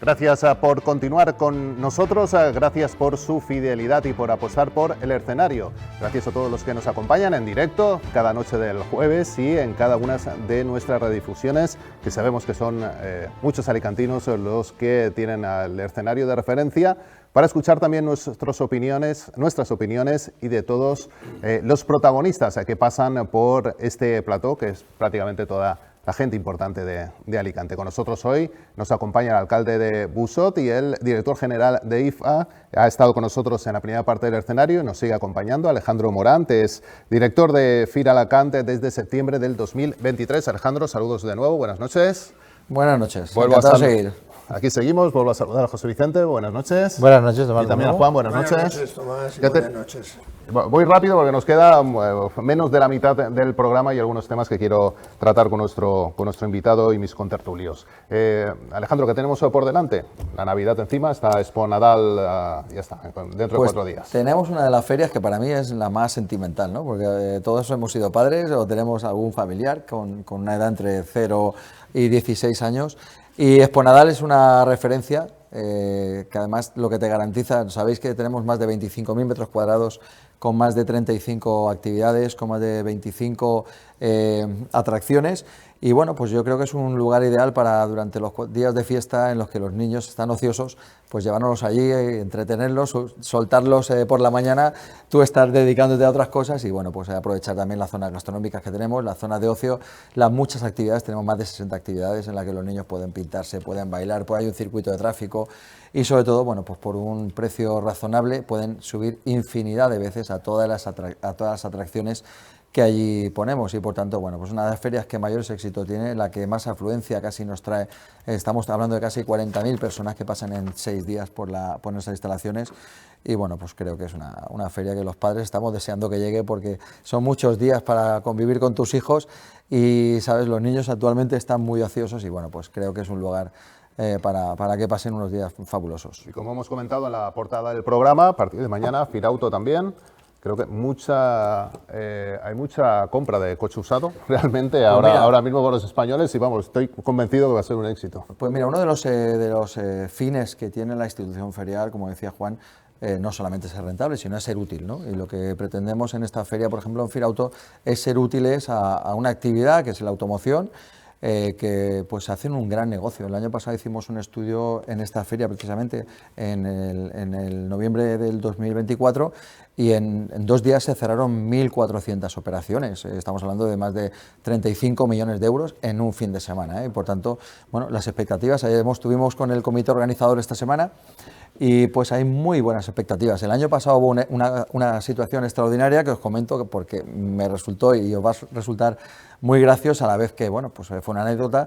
Gracias por continuar con nosotros, gracias por su fidelidad y por apostar por el escenario. Gracias a todos los que nos acompañan en directo cada noche del jueves y en cada una de nuestras redifusiones, que sabemos que son muchos alicantinos los que tienen el escenario de referencia para escuchar también nuestras opiniones y de todos los protagonistas que pasan por este plató, que es prácticamente toda la gente importante de Alicante. Con nosotros hoy nos acompaña el alcalde de Busot y el director general de IFA. Ha estado con nosotros en la primera parte del escenario y nos sigue acompañando Alejandro Morant, es director de FIR Alacante desde septiembre del 2023. Alejandro, saludos de nuevo, buenas noches. Buenas noches, encantado de seguir. Aquí seguimos, vuelvo a saludar a José Vicente, buenas noches. Buenas noches, Tomás. Y también a Juan, buenas noches. Buenas noches, Tomás, y buenas noches. Voy rápido porque nos queda menos de la mitad del programa y algunos temas que quiero tratar con nuestro invitado y mis contertulios. Alejandro, ¿qué tenemos por delante? La Navidad encima, está Expo Nadal, ya está, dentro de 4 días. Tenemos una de las ferias que para mí es la más sentimental, ¿no? Porque todos hemos sido padres o tenemos algún familiar con una edad entre 0 y 16 años. Y Expo Nadal es una referencia que además lo que te garantiza, sabéis que tenemos más de 25.000 metros cuadrados con más de 35 actividades, con más de 25 atracciones y bueno, pues yo creo que es un lugar ideal para durante los días de fiesta en los que los niños están ociosos, pues llevárnoslos allí, entretenerlos, soltarlos por la mañana, tú estar dedicándote a otras cosas y bueno, pues aprovechar también las zonas gastronómicas que tenemos, las zonas de ocio, las muchas actividades, tenemos más de 60 actividades en las que los niños pueden pintarse, pueden bailar, pues hay un circuito de tráfico y sobre todo, bueno, pues por un precio razonable pueden subir infinidad de veces a todas las atracciones que allí ponemos y por tanto, bueno, pues una de las ferias que mayores éxito tiene, la que más afluencia casi nos trae, estamos hablando de casi 40.000 personas que pasan en 6 días por nuestras instalaciones y bueno, pues creo que es una feria que los padres estamos deseando que llegue porque son muchos días para convivir con tus hijos y, sabes, los niños actualmente están muy ociosos y bueno, pues creo que es un lugar para que pasen unos días fabulosos. Y como hemos comentado en la portada del programa, a partir de mañana, Firauto también. Creo que hay mucha compra de coche usado, realmente, pues ahora mismo con los españoles y vamos, estoy convencido que va a ser un éxito. Pues mira, uno de los fines que tiene la institución ferial, como decía Juan, no solamente ser rentable, sino es ser útil, ¿no? Y lo que pretendemos en esta feria, por ejemplo, en Firauto, es ser útiles a una actividad que es la automoción, que pues hacen un gran negocio. El año pasado hicimos un estudio en esta feria precisamente en el noviembre del 2024 y en 2 días se cerraron 1.400 operaciones. Estamos hablando de más de 35 millones de euros en un fin de semana, ¿eh? Por tanto, bueno, las expectativas, estuvimos con el comité organizador esta semana y pues hay muy buenas expectativas. El año pasado hubo una situación extraordinaria que os comento porque me resultó y os va a resultar muy graciosa a la vez que, bueno, pues fue una anécdota.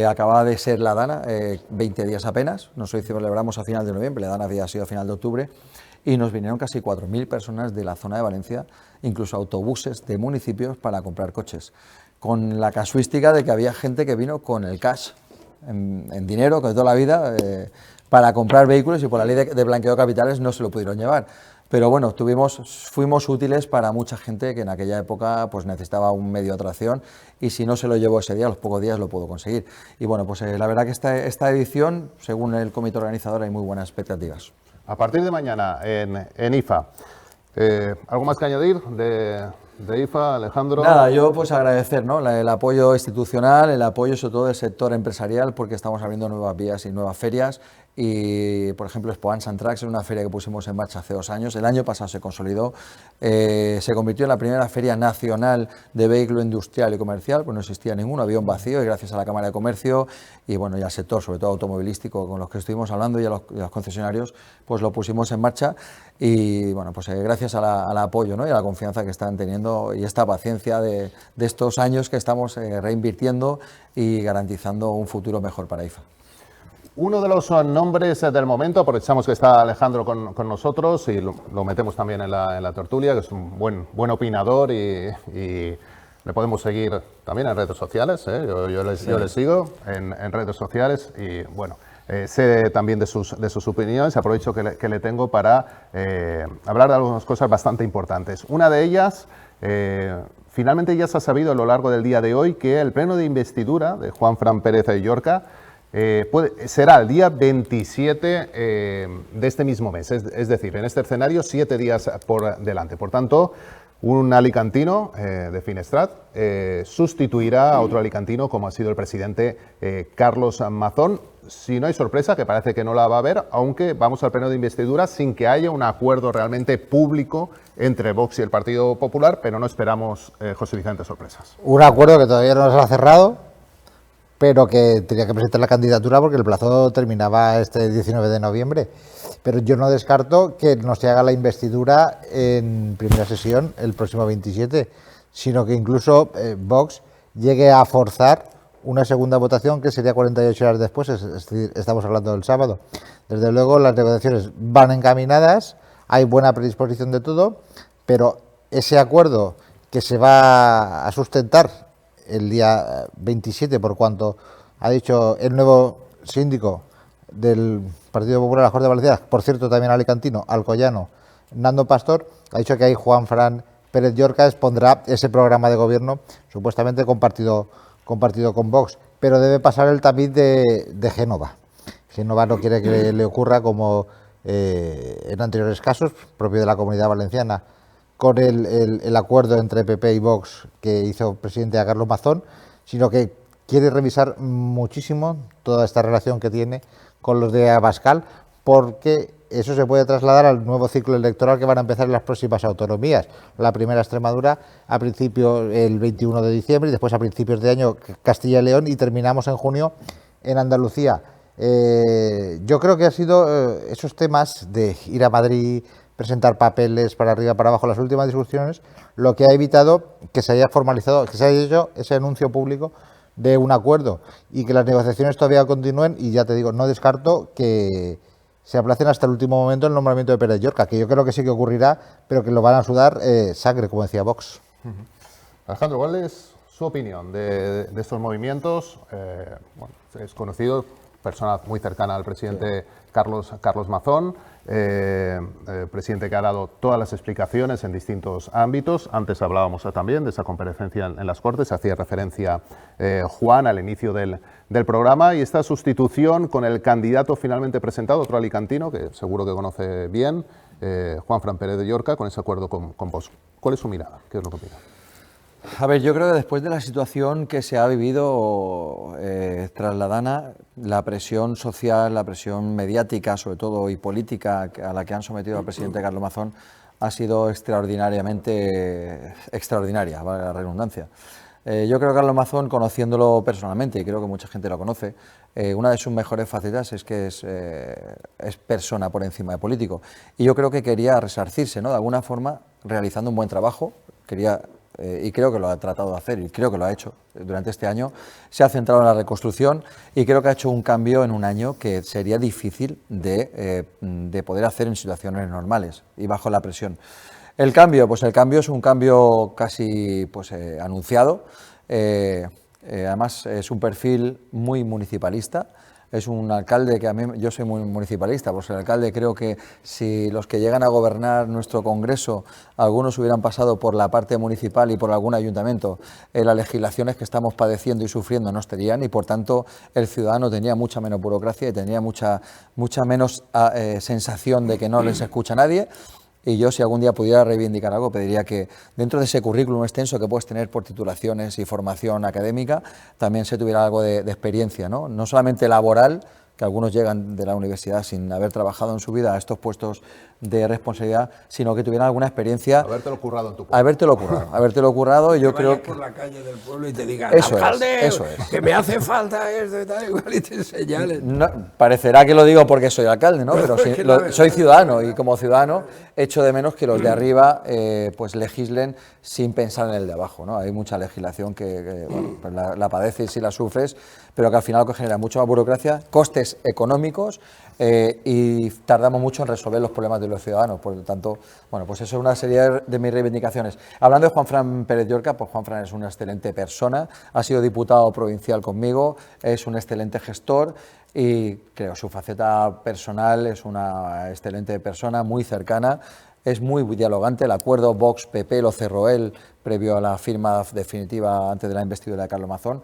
Acababa de ser la Dana, 20 días apenas, nosotros celebramos a final de noviembre, la Dana había sido a final de octubre, y nos vinieron casi 4.000 personas de la zona de Valencia, incluso autobuses de municipios para comprar coches, con la casuística de que había gente que vino con el cash, en dinero, con toda la vida, para comprar vehículos y por la ley de blanqueo de capitales no se lo pudieron llevar. Pero bueno, fuimos útiles para mucha gente que en aquella época pues necesitaba un medio de atracción y si no se lo llevó ese día, a los pocos días lo pudo conseguir. Y bueno, pues la verdad que esta edición, según el comité organizador, hay muy buenas expectativas. A partir de mañana en IFA, ¿algo más que añadir de IFA, Alejandro? Nada, yo pues agradecer, ¿no?, el apoyo institucional, el apoyo sobre todo del sector empresarial, porque estamos abriendo nuevas vías y nuevas ferias. Y, por ejemplo, Expo Ants and Trucks es una feria que pusimos en marcha hace 2 años. El año pasado se consolidó, se convirtió en la primera feria nacional de vehículo industrial y comercial, pues no existía ninguno, había un vacío y gracias a la Cámara de Comercio y, bueno, y al sector, sobre todo automovilístico, con los que estuvimos hablando y a los concesionarios, pues lo pusimos en marcha y, bueno, pues gracias al apoyo, ¿no?, y a la confianza que están teniendo y esta paciencia de estos años que estamos reinvirtiendo y garantizando un futuro mejor para IFA. Uno de los nombres del momento, aprovechamos que está Alejandro con nosotros y lo metemos también en la tertulia, que es un buen opinador y le podemos seguir también en redes sociales, ¿eh? Yo le sigo en redes sociales y bueno, sé también de sus opiniones, aprovecho que le tengo para hablar de algunas cosas bastante importantes. Una de ellas, finalmente ya se ha sabido a lo largo del día de hoy que el pleno de investidura de Juan Fran Pérez de Llorca será el día 27 de este mismo mes, es decir, en este escenario 7 días por delante. Por tanto, un alicantino de Finestrat sustituirá a otro alicantino como ha sido el presidente Carlos Mazón. Si no hay sorpresa, que parece que no la va a haber, aunque vamos al pleno de investidura sin que haya un acuerdo realmente público entre Vox y el Partido Popular, pero no esperamos, José Vicente, sorpresas. Un acuerdo que todavía no se ha cerrado, pero que tenía que presentar la candidatura porque el plazo terminaba este 19 de noviembre. Pero yo no descarto que no se haga la investidura en primera sesión el próximo 27, sino que incluso Vox llegue a forzar una segunda votación que sería 48 horas después, es decir, estamos hablando del sábado. Desde luego las negociaciones van encaminadas, hay buena predisposición de todo, pero ese acuerdo que se va a sustentar el día 27, por cuanto ha dicho el nuevo síndico del Partido Popular de las Cortes Valencianas, por cierto también alicantino, alcoyano, Nando Pastor, ha dicho que ahí Juan Fran Pérez Llorca expondrá ese programa de gobierno supuestamente compartido con Vox, pero debe pasar el tamiz de Génova. Génova no quiere que le ocurra como en anteriores casos, propio de la Comunidad Valenciana, con el acuerdo entre PP y Vox que hizo presidente a Carlos Mazón, sino que quiere revisar muchísimo toda esta relación que tiene con los de Abascal, porque eso se puede trasladar al nuevo ciclo electoral que van a empezar en las próximas autonomías. La primera Extremadura a principio el 21 de diciembre y después a principios de año Castilla y León y terminamos en junio en Andalucía. Yo creo que ha sido esos temas de ir a Madrid, presentar papeles para arriba, para abajo, las últimas discusiones, lo que ha evitado que se haya formalizado, que se haya hecho ese anuncio público de un acuerdo y que las negociaciones todavía continúen y ya te digo, no descarto que se aplacen hasta el último momento el nombramiento de Pérez Llorca, que yo creo que sí que ocurrirá, pero que lo van a sudar sangre, como decía Vox. Alejandro, ¿cuál es su opinión de estos movimientos? Bueno, es conocido, persona muy cercana al presidente Carlos Mazón, presidente que ha dado todas las explicaciones en distintos ámbitos. Antes hablábamos también de esa comparecencia en las Cortes, hacía referencia Juan al inicio del programa, y esta sustitución con el candidato finalmente presentado, otro alicantino que seguro que conoce bien, Juan Fran Pérez de Llorca, con ese acuerdo con Vox. ¿Cuál es su mirada? ¿Qué es lo que opina? A ver, yo creo que después de la situación que se ha vivido tras la Dana, la presión social, la presión mediática sobre todo y política a la que han sometido al presidente Carlos Mazón ha sido extraordinaria, vale la redundancia. Yo creo que Carlos Mazón, conociéndolo personalmente, y creo que mucha gente lo conoce, una de sus mejores facetas es que es persona por encima de político. Y yo creo que quería resarcirse, ¿no?, de alguna forma, realizando un buen trabajo, y creo que lo ha tratado de hacer y creo que lo ha hecho durante este año, se ha centrado en la reconstrucción y creo que ha hecho un cambio en un año que sería difícil de poder hacer en situaciones normales y bajo la presión. El cambio es un cambio casi anunciado, además es un perfil muy municipalista. Es un alcalde que yo soy muy municipalista, pues el alcalde creo que si los que llegan a gobernar nuestro Congreso, algunos hubieran pasado por la parte municipal y por algún ayuntamiento, las legislaciones que estamos padeciendo y sufriendo no estarían y por tanto el ciudadano tenía mucha menos burocracia y tenía mucha menos sensación de que no les escucha nadie. Y yo, si algún día pudiera reivindicar algo, pediría que dentro de ese currículum extenso que puedes tener por titulaciones y formación académica, también se tuviera algo de experiencia, ¿no? No solamente laboral, que algunos llegan de la universidad sin haber trabajado en su vida a estos puestos de responsabilidad, sino que tuvieran alguna experiencia. Habértelo currado en tu pueblo. Habértelo currado, y yo creo que por la calle del pueblo y te digan, eso alcalde, es. que me hace falta esto y tal, igual, y te señales. No, parecerá que lo digo porque soy alcalde, ¿no? Pero sí, soy ciudadano y como ciudadano echo de menos que los de arriba pues legislen sin pensar en el de abajo, ¿no? Hay mucha legislación que bueno, pues la padeces y la sufres, pero que al final lo que genera mucha más burocracia, costes económicos y tardamos mucho en resolver los problemas de los ciudadanos. Por lo tanto, bueno, pues eso es una serie de mis reivindicaciones. Hablando de Juan Fran Pérez Llorca, pues Juan Fran es una excelente persona, ha sido diputado provincial conmigo, es un excelente gestor y creo su faceta personal es una excelente persona, muy cercana, es muy dialogante. El acuerdo Vox-PP lo cerró él previo a la firma definitiva antes de la investidura de Carlos Mazón.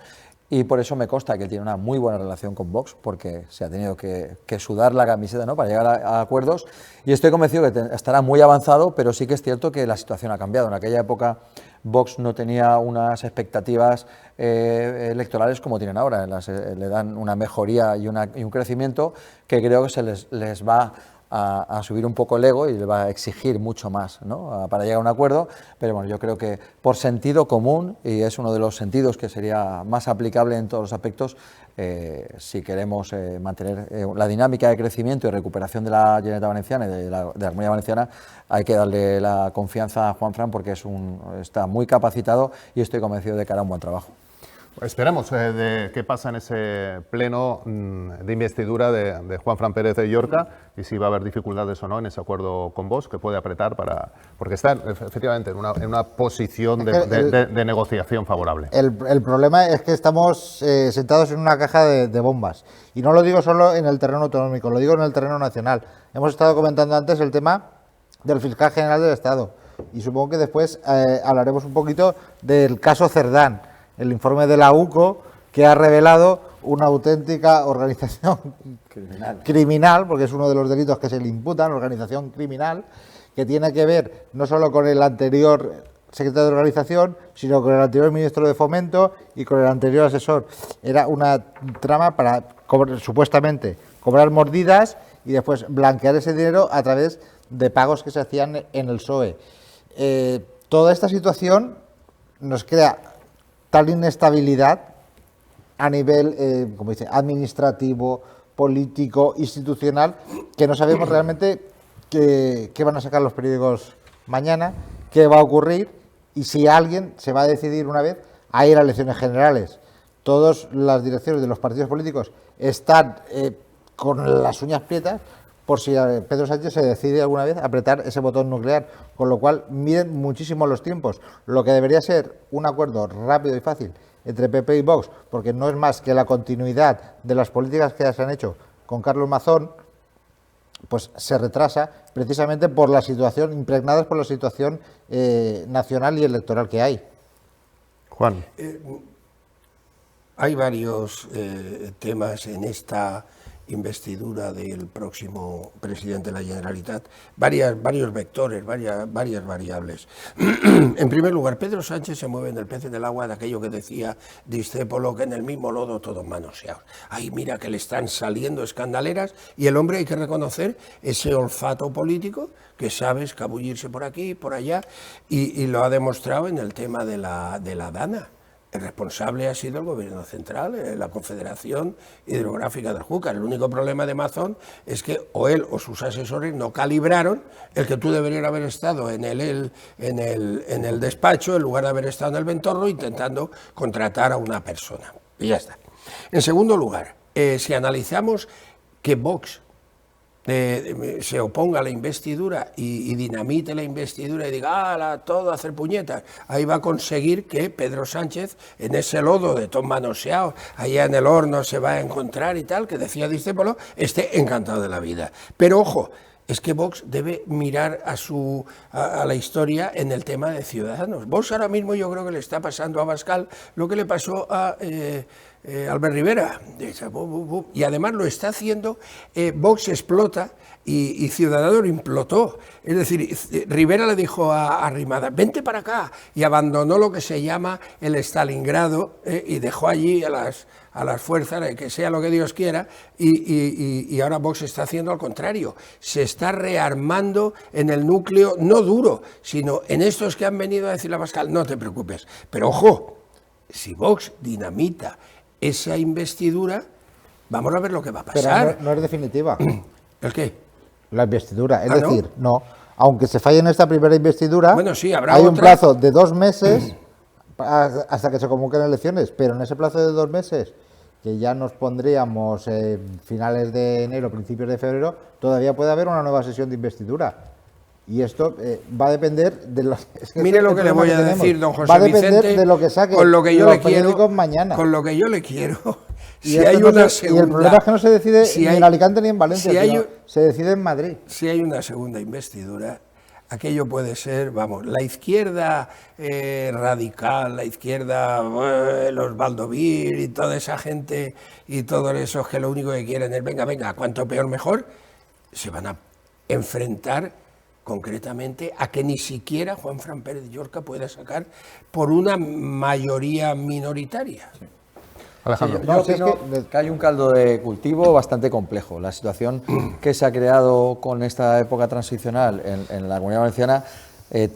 y por eso me consta que él tiene una muy buena relación con Vox, porque se ha tenido que sudar la camiseta, ¿no?, para llegar a acuerdos, y estoy convencido que estará muy avanzado, pero sí que es cierto que la situación ha cambiado. En aquella época Vox no tenía unas expectativas electorales como tienen ahora, le dan una mejoría y un crecimiento que creo que les va a subir un poco el ego y le va a exigir mucho más, ¿no?, para llegar a un acuerdo, pero bueno, yo creo que por sentido común, y es uno de los sentidos que sería más aplicable en todos los aspectos, si queremos mantener la dinámica de crecimiento y recuperación de la Generalitat Valenciana y de la Comunidad Valenciana, hay que darle la confianza a Juanfran porque está muy capacitado y estoy convencido de que hará un buen trabajo. Esperemos de qué pasa en ese pleno de investidura de Juanfran Pérez de Llorca y si va a haber dificultades o no en ese acuerdo con Vox, que puede apretar porque está efectivamente en una posición de negociación favorable. El problema es que estamos sentados en una caja de bombas. Y no lo digo solo en el terreno autonómico, lo digo en el terreno nacional. Hemos estado comentando antes el tema del fiscal general del Estado. Y supongo que después hablaremos un poquito del caso Cerdán. El informe de la UCO, que ha revelado una auténtica organización criminal, porque es uno de los delitos que se le imputan, organización criminal, que tiene que ver no solo con el anterior secretario de organización, sino con el anterior ministro de Fomento y con el anterior asesor. Era una trama para supuestamente cobrar mordidas y después blanquear ese dinero a través de pagos que se hacían en el PSOE. Toda esta situación nos crea tal inestabilidad a nivel, como dice, administrativo, político, institucional, que no sabemos realmente qué van a sacar los periódicos mañana, qué va a ocurrir y si alguien se va a decidir una vez a ir a elecciones generales. Todas las direcciones de los partidos políticos están con las uñas prietas por si Pedro Sánchez se decide alguna vez a apretar ese botón nuclear, con lo cual miden muchísimo los tiempos. Lo que debería ser un acuerdo rápido y fácil entre PP y Vox, porque no es más que la continuidad de las políticas que se han hecho con Carlos Mazón, pues se retrasa precisamente por la situación, impregnadas por la situación nacional y electoral que hay. Juan. Hay varios temas en esta investidura del próximo presidente de la Generalitat, varios vectores, varias variables. En primer lugar, Pedro Sánchez se mueve en el pez del agua de aquello que decía Discépolo, que en el mismo lodo todos manoseados. Ay, mira que le están saliendo escandaleras y el hombre, hay que reconocer ese olfato político que sabe escabullirse por aquí, por allá, y lo ha demostrado en el tema de la Dana. El responsable ha sido el gobierno central, la Confederación Hidrográfica del Júcar. El único problema de Mazón es que o él o sus asesores no calibraron el que tú deberías haber estado en el despacho en lugar de haber estado en el ventorro intentando contratar a una persona. Y ya está. En segundo lugar, si analizamos que Vox se oponga a la investidura y dinamite la investidura y diga, todo a hacer puñetas, ahí va a conseguir que Pedro Sánchez, en ese lodo de todos manoseados, allá en el horno se va a encontrar y tal, que decía Discépolo, esté encantado de la vida. Pero ojo, es que Vox debe mirar a la historia en el tema de Ciudadanos. Vox ahora mismo yo creo que le está pasando a Abascal lo que le pasó a Albert Rivera, y además lo está haciendo, Vox explota y Ciudadanos implotó. Es decir, Rivera le dijo a Arrimadas, vente para acá, y abandonó lo que se llama el Stalingrado y dejó allí a las fuerzas, que sea lo que Dios quiera, y ahora Vox está haciendo al contrario, se está rearmando en el núcleo, no duro, sino en estos que han venido a decirle a Abascal, no te preocupes, pero ojo, si Vox dinamita esa investidura, vamos a ver lo que va a pasar. Pero no es definitiva. ¿El qué? La investidura, es decir, no, aunque se falle en esta primera investidura, bueno, sí, habrá hay otra. un plazo de 2 meses hasta que se convoquen elecciones, pero en ese plazo de 2 meses, que ya nos pondríamos finales de enero, principios de febrero, todavía puede haber una nueva sesión de investidura. Y esto va a depender de lo que... Mire lo que le voy a decir, don José Vicente. Va a depender Vicente, de lo que saque con lo que yo los le quiero, periódicos mañana. Con lo que yo le quiero. Y el problema es que no se decide ni en Alicante ni en Valencia, se decide en Madrid. Si hay una segunda investidura, aquello puede ser, vamos, la izquierda radical, la izquierda, los Baldovir y toda esa gente y todos esos que lo único que quieren es venga, cuanto peor mejor, se van a enfrentar concretamente a que ni siquiera Juanfran Pérez Llorca pueda sacar por una mayoría minoritaria. Sí. Alejandro. Sí, yo opino que hay un caldo de cultivo bastante complejo. La situación que se ha creado con esta época transicional en la Comunidad Valenciana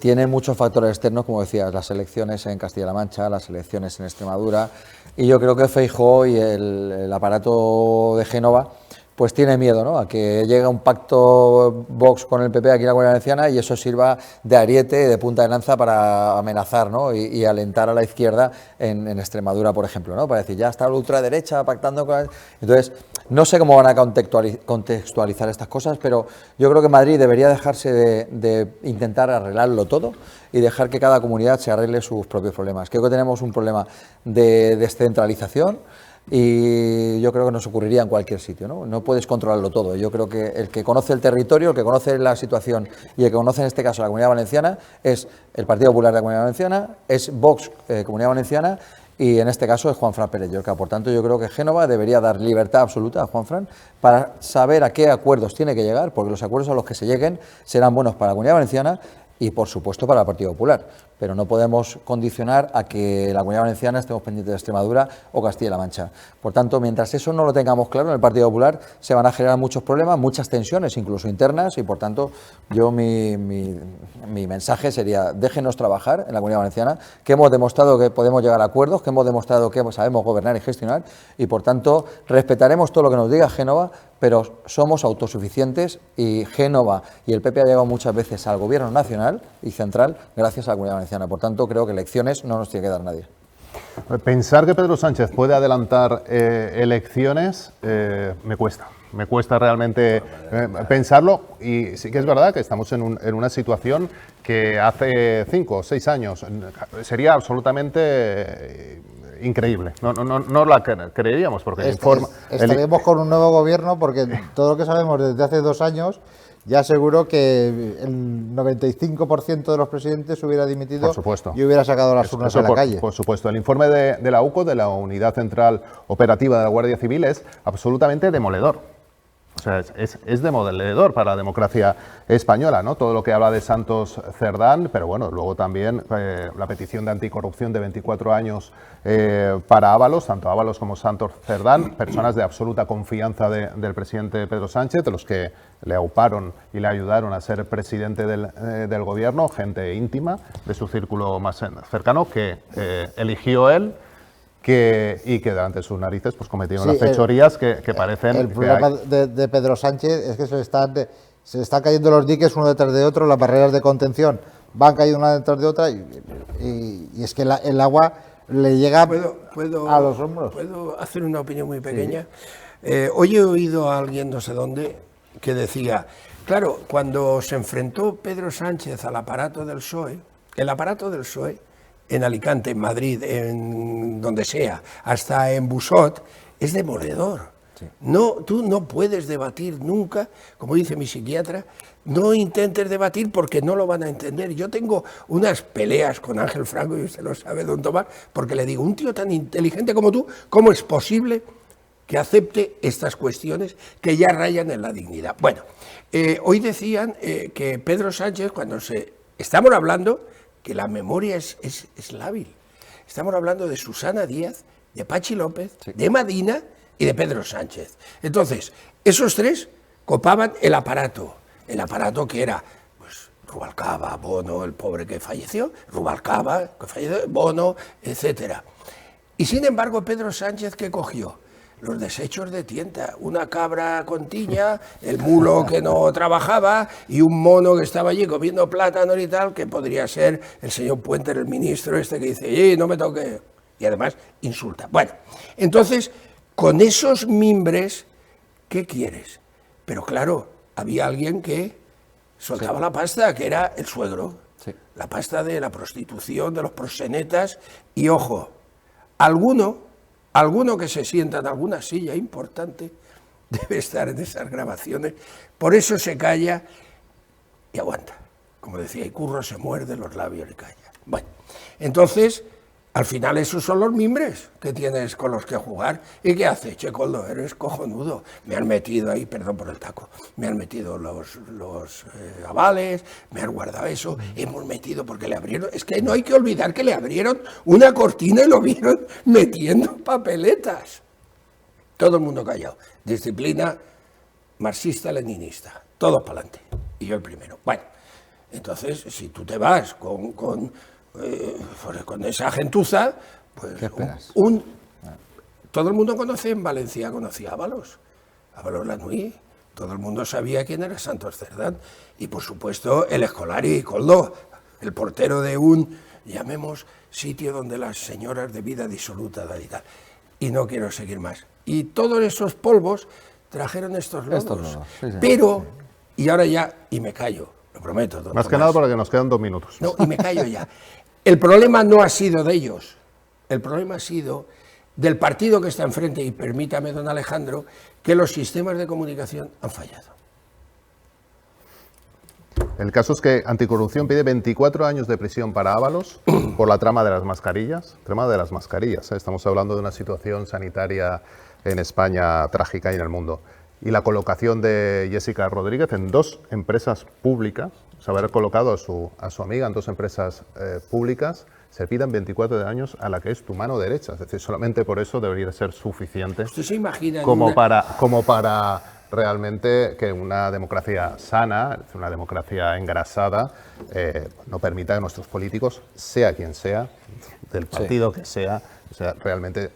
tiene muchos factores externos, como decías, las elecciones en Castilla-La Mancha, las elecciones en Extremadura, y yo creo que Feijóo y el aparato de Génova pues tiene miedo, ¿no?, a que llegue un pacto Vox con el PP aquí en la Comunidad Valenciana y eso sirva de ariete, de punta de lanza para amenazar, ¿no?, y alentar a la izquierda en Extremadura, por ejemplo, ¿no?, para decir, ya está la ultraderecha pactando con... Entonces, no sé cómo van a contextualizar estas cosas, pero yo creo que Madrid debería dejarse de intentar arreglarlo todo y dejar que cada comunidad se arregle sus propios problemas. Creo que tenemos un problema de descentralización, y yo creo que nos ocurriría en cualquier sitio, ¿no? No puedes controlarlo todo. Yo creo que el que conoce el territorio, el que conoce la situación y el que conoce en este caso la Comunidad Valenciana es el Partido Popular de la Comunidad Valenciana, es Vox Comunidad Valenciana y en este caso es Juanfran Pérez Llorca. Por tanto, yo creo que Génova debería dar libertad absoluta a Juanfran para saber a qué acuerdos tiene que llegar, porque los acuerdos a los que se lleguen serán buenos para la Comunidad Valenciana y, por supuesto, para el Partido Popular. Pero no podemos condicionar a que la Comunidad Valenciana estemos pendientes de Extremadura o Castilla-La Mancha. Por tanto, mientras eso no lo tengamos claro en el Partido Popular, se van a generar muchos problemas, muchas tensiones, incluso internas, y por tanto, yo mi mensaje sería, déjenos trabajar en la Comunidad Valenciana, que hemos demostrado que podemos llegar a acuerdos, que hemos demostrado que sabemos gobernar y gestionar, y por tanto, respetaremos todo lo que nos diga Génova, pero somos autosuficientes y Génova y el PP ha llegado muchas veces al gobierno nacional y central gracias a la Comunidad Valenciana. Por tanto, creo que elecciones no nos tiene que dar nadie. Pensar que Pedro Sánchez puede adelantar elecciones me cuesta realmente pensarlo, y sí que es verdad que estamos en una situación que hace 5 o 6 años sería absolutamente increíble, no la creeríamos porque estaríamos con un nuevo gobierno, porque todo lo que sabemos desde hace 2 años ya aseguro que el 95% de los presidentes hubiera dimitido, por supuesto, y hubiera sacado las urnas a la calle. Por supuesto, el informe de la UCO, de la Unidad Central Operativa de la Guardia Civil, es absolutamente demoledor. O sea, es demoledor para la democracia española, ¿no? Todo lo que habla de Santos Cerdán, pero bueno, luego también la petición de anticorrupción de 24 años para Ábalos, tanto Ábalos como Santos Cerdán, personas de absoluta confianza del presidente Pedro Sánchez, de los que le auparon y le ayudaron a ser presidente del gobierno, gente íntima de su círculo más cercano que eligió él. Y que delante de sus narices pues cometieron las fechorías que parecen... El problema de Pedro Sánchez es que se están cayendo los diques uno detrás de otro, las barreras de contención van cayendo una detrás de otra y es que el agua le llega a los hombros. ¿Puedo hacer una opinión muy pequeña? Sí. Hoy he oído a alguien, no sé dónde, que decía, claro, cuando se enfrentó Pedro Sánchez al aparato del PSOE, el aparato del PSOE, en Alicante, en Madrid, en donde sea, hasta en Busot, es demoledor. Sí. Tú no puedes debatir nunca, como dice mi psiquiatra, no intentes debatir porque no lo van a entender. Yo tengo unas peleas con Ángel Franco, y usted lo sabe, don Tomás, porque le digo, un tío tan inteligente como tú, ¿cómo es posible que acepte estas cuestiones que ya rayan en la dignidad? Bueno, hoy decían que Pedro Sánchez, estamos hablando que la memoria es lábil. Estamos hablando de Susana Díaz, de Pachi López, sí, de Madina y de Pedro Sánchez. Entonces, esos tres copaban el aparato que era pues, Rubalcaba, Bono, el pobre que falleció, Rubalcaba, que falleció, Bono, etcétera. Y sin embargo, Pedro Sánchez, ¿qué cogió? Los desechos de tienda, una cabra con tiña, el mulo que no trabajaba y un mono que estaba allí comiendo plátano y tal, que podría ser el señor Puente, el ministro que dice, no me toque, y además insulta. Bueno, entonces, con esos mimbres, ¿qué quieres? Pero claro, había alguien que soltaba la pasta, que era el suegro, la pasta de la prostitución, de los proxenetas, y ojo, alguno que se sienta en alguna silla importante debe estar en esas grabaciones, por eso se calla y aguanta. Como decía Icurro, se muerde los labios y calla. Bueno, entonces, al final esos son los mimbres que tienes con los que jugar. ¿Y qué hace? Che, Koldo, eres cojonudo. Me han metido ahí, perdón por el taco, me han metido los avales, me han guardado eso, hemos metido porque le abrieron... Es que no hay que olvidar que le abrieron una cortina y lo vieron metiendo papeletas. Todo el mundo callado. Disciplina marxista-leninista. Todos para adelante. Y yo el primero. Bueno, entonces, si tú te vas con esa gentuza, pues ¿qué esperas? todo el mundo conoce en Valencia, conocía a Ábalos Lanuy, todo el mundo sabía quién era Santos Cerdán, y por supuesto el Escolari Koldo, el portero de un, llamemos, sitio donde las señoras de vida disoluta y tal, y no quiero seguir más. Y todos esos polvos trajeron estos lodos, sí. pero, y ahora ya, y me callo, lo prometo. Más que nada porque nos quedan 2 minutos. No, y me callo ya. El problema no ha sido de ellos, el problema ha sido del partido que está enfrente, y permítame, don Alejandro, que los sistemas de comunicación han fallado. El caso es que Anticorrupción pide 24 años de prisión para Ábalos por la trama de las mascarillas. Estamos hablando de una situación sanitaria en España trágica y en el mundo. Y la colocación de Jessica Rodríguez en 2 empresas públicas, o sea, haber colocado a su amiga en 2 empresas públicas, se pidan 24 años a la que es tu mano derecha. Es decir, solamente por eso debería ser suficiente. ¿Usted se imagina como para realmente que una democracia sana, una democracia engrasada, no permita que nuestros políticos, sea quien sea, del partido que sea, o sea, realmente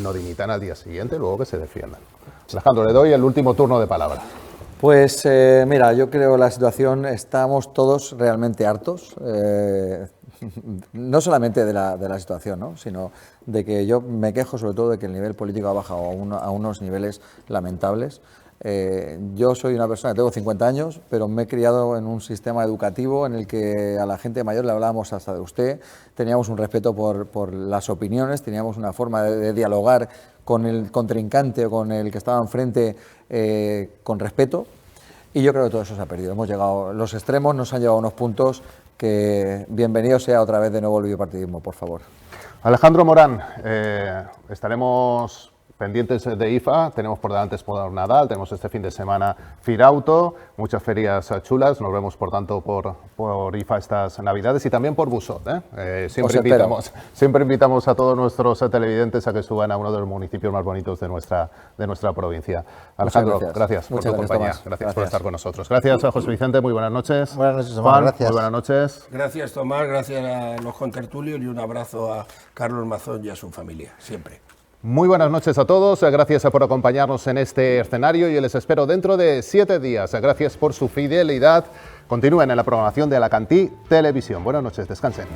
no dimitan al día siguiente, luego que se defiendan. Alejandro, le doy el último turno de palabra. Pues mira, yo creo la situación, estamos todos realmente hartos, no solamente de la situación, ¿no?, sino de que yo me quejo sobre todo de que el nivel político ha bajado a unos niveles lamentables. Yo soy una persona que tengo 50 años, pero me he criado en un sistema educativo en el que a la gente mayor le hablábamos hasta de usted, teníamos un respeto por las opiniones, teníamos una forma de dialogar con el contrincante o con el que estaba enfrente con respeto, y yo creo que todo eso se ha perdido. Hemos llegado, los extremos nos han llevado a unos puntos que bienvenido sea otra vez de nuevo el bipartidismo, por favor. Alejandro Morán, estaremos pendientes de IFA, tenemos por delante Expo Nadal, tenemos este fin de semana Firauto, muchas ferias chulas, nos vemos por tanto por IFA estas Navidades y también por Busot. Siempre invitamos a todos nuestros televidentes a que suban a uno de los municipios más bonitos de nuestra provincia. Alejandro, gracias por tu compañía, gracias por estar con nosotros. Gracias a José Vicente, muy buenas noches. Buenas noches, Tomás, Juan, gracias. Muy buenas noches. Gracias, Tomás, gracias a los contertulios y un abrazo a Carlos Mazón y a su familia, siempre. Muy buenas noches a todos, gracias por acompañarnos en este escenario y les espero dentro de 7 días. Gracias por su fidelidad. Continúen en la programación de Alacantí Televisión. Buenas noches, descansen.